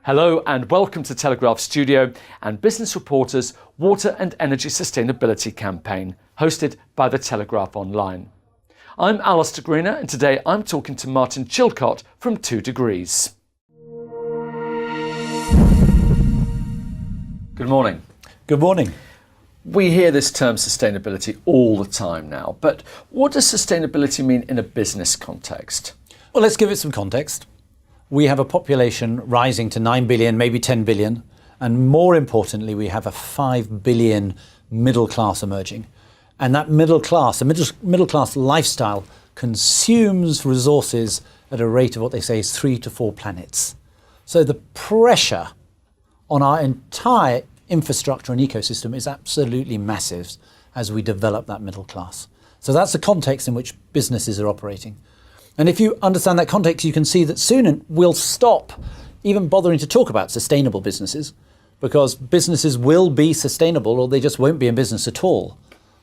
Hello and welcome to Telegraph Studio and Business Reporter's Water and Energy Sustainability Campaign, hosted by the Telegraph Online. I'm Alistair Greener and today I'm talking to Martin Chilcott from 2 Degrees. Good morning. Good morning. We hear this term sustainability all the time now, but what does sustainability mean in a business context? Well, let's give it some context. We have a population rising to 9 billion, maybe 10 billion, and more importantly, we have a 5 billion middle class emerging. And that middle class, the middle class lifestyle consumes resources at a rate of what they say is 3 to 4 planets. So the pressure on our entire infrastructure and ecosystem is absolutely massive as we develop that middle class. So that's the context in which businesses are operating. And if you understand that context, you can see that soon we'll stop even bothering to talk about sustainable businesses, because businesses will be sustainable or they just won't be in business at all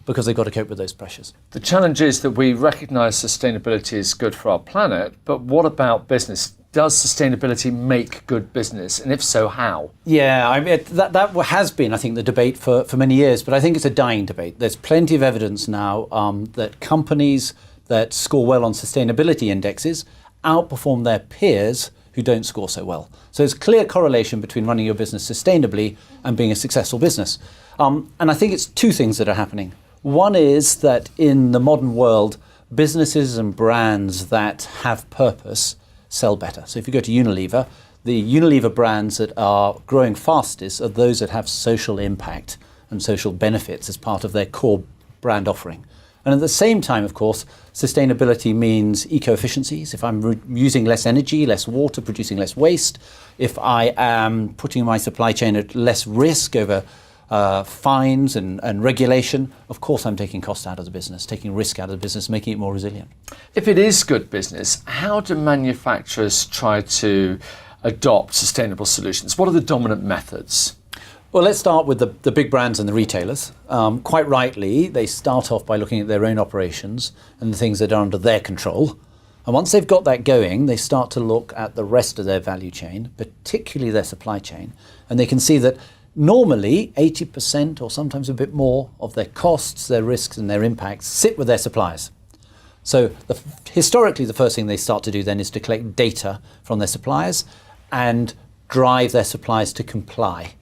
because they've got to cope with those pressures. The challenge is that we recognise sustainability is good for our planet, but what about business? Does sustainability make good business? And if so, how? Yeah, I mean, that has been, I think, the debate for many years, but I think it's a dying debate. There's plenty of evidence now that companies that score well on sustainability indexes outperform their peers who don't score so well. So there's clear correlation between running your business sustainably and being a successful business. And I think it's two things that are happening. One is that in the modern world, businesses and brands that have purpose sell better. So if you go to Unilever, the Unilever brands that are growing fastest are those that have social impact and social benefits as part of their core brand offering. And at the same time, of course, sustainability means eco-efficiencies. If I'm using less energy, less water, producing less waste, if I am putting my supply chain at less risk over fines and regulation, of course I'm taking cost out of the business, taking risk out of the business, making it more resilient. If it is good business, how do manufacturers try to adopt sustainable solutions? What are the dominant methods? Well, let's start with the big brands and the retailers. Quite rightly, they start off by looking at their own operations and the things that are under their control. And once they've got that going, they start to look at the rest of their value chain, particularly their supply chain. And they can see that normally 80% or sometimes a bit more of their costs, their risks and their impacts sit with their suppliers. So historically, the first thing they start to do then is to collect data from their suppliers and drive their suppliers to comply.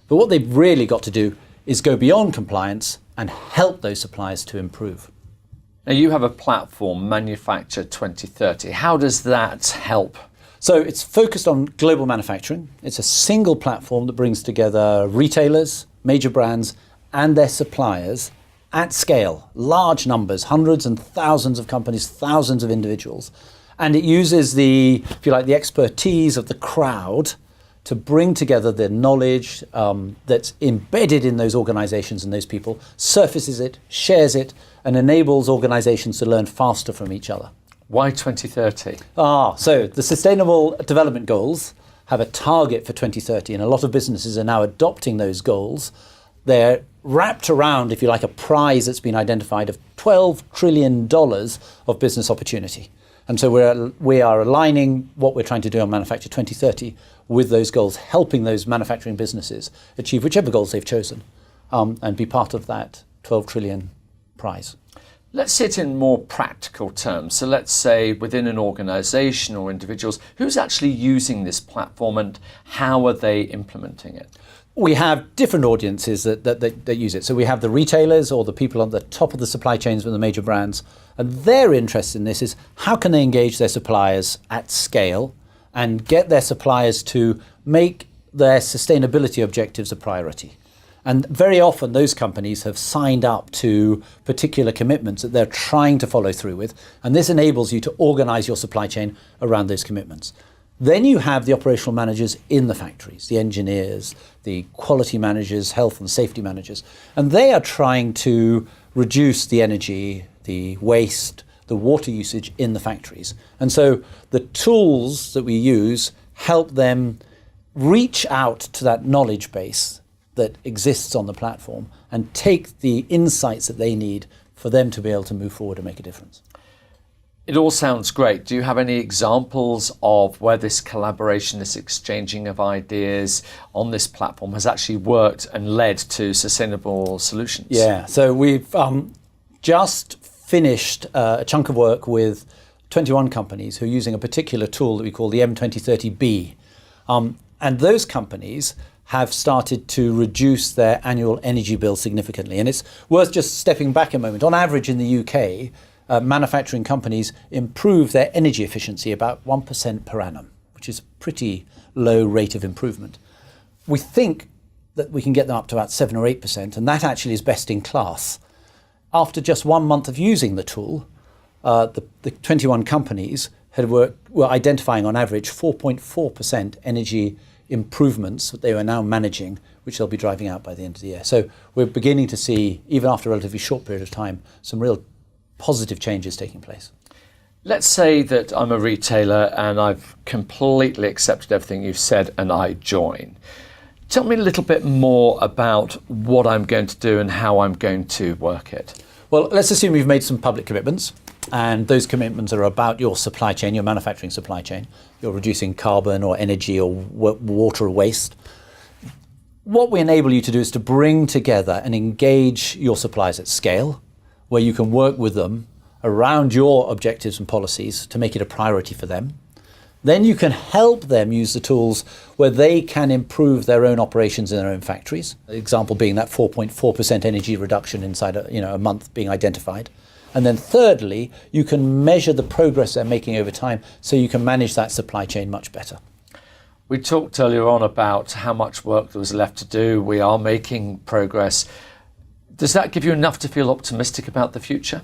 But what they've really got to do is go beyond compliance and help those suppliers to improve. Now you have a platform, Manufacture 2030. How does that help? So it's focused on global manufacturing. It's a single platform that brings together retailers, major brands, and their suppliers at scale, large numbers, hundreds and thousands of companies, thousands of individuals. And it uses the expertise of the crowd to bring together the knowledge that's embedded in those organizations and those people, surfaces it, shares it, and enables organizations to learn faster from each other. Why 2030? So the Sustainable Development Goals have a target for 2030, and a lot of businesses are now adopting those goals. They're wrapped around, if you like, a prize that's been identified of $12 trillion of business opportunity. And so we are aligning what we're trying to do on Manufacture 2030 with those goals, helping those manufacturing businesses achieve whichever goals they've chosen and be part of that 12 trillion prize. Let's see it in more practical terms. So let's say within an organisation or individuals, who's actually using this platform and how are they implementing it? We have different audiences that use it. So we have the retailers or the people on the top of the supply chains with the major brands. And their interest in this is how can they engage their suppliers at scale and get their suppliers to make their sustainability objectives a priority. And very often those companies have signed up to particular commitments that they're trying to follow through with. And this enables you to organize your supply chain around those commitments. Then you have the operational managers in the factories, the engineers, the quality managers, health and safety managers. And they are trying to reduce the energy, the waste, the water usage in the factories. And so the tools that we use help them reach out to that knowledge base that exists on the platform and take the insights that they need for them to be able to move forward and make a difference. It all sounds great. Do you have any examples of where this collaboration, this exchanging of ideas on this platform has actually worked and led to sustainable solutions? Yeah, so we've just finished a chunk of work with 21 companies who are using a particular tool that we call the M2030B. And those companies have started to reduce their annual energy bill significantly. And it's worth just stepping back a moment. On average in the UK, manufacturing companies improve their energy efficiency about 1% per annum, which is a pretty low rate of improvement. We think that we can get them up to about 7 or 8%, and that actually is best in class. After just 1 month of using the tool, the 21 companies were identifying on average 4.4% energy improvements that they are now managing, which they'll be driving out by the end of the year. So we're beginning to see, even after a relatively short period of time, some real positive changes taking place. Let's say that I'm a retailer and I've completely accepted everything you've said and I join. Tell me a little bit more about what I'm going to do and how I'm going to work it. Well, let's assume you've made some public commitments, and those commitments are about your supply chain, your manufacturing supply chain. You're reducing carbon or energy or water waste. What we enable you to do is to bring together and engage your suppliers at scale, where you can work with them around your objectives and policies to make it a priority for them. Then you can help them use the tools where they can improve their own operations in their own factories. The example being that 4.4% energy reduction inside a month being identified. And then thirdly, you can measure the progress they're making over time so you can manage that supply chain much better. We talked earlier on about how much work there was left to do. We are making progress. Does that give you enough to feel optimistic about the future?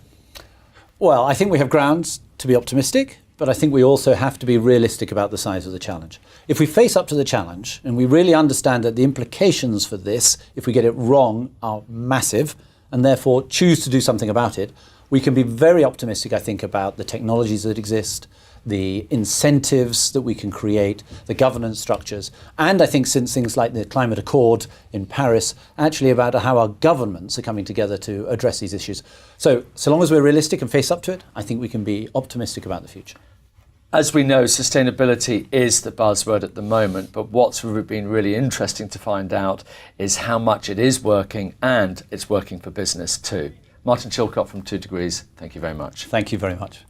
Well, I think we have grounds to be optimistic, but I think we also have to be realistic about the size of the challenge. If we face up to the challenge and we really understand that the implications for this, if we get it wrong, are massive, and therefore choose to do something about it, we can be very optimistic, I think, about the technologies that exist, the incentives that we can create, the governance structures, and I think since things like the Climate Accord in Paris, actually about how our governments are coming together to address these issues. So long as we're realistic and face up to it, I think we can be optimistic about the future. As we know, sustainability is the buzzword at the moment, but what's been really interesting to find out is how much it is working, and it's working for business too. Martin Chilcott from 2 Degrees, thank you very much. Thank you very much.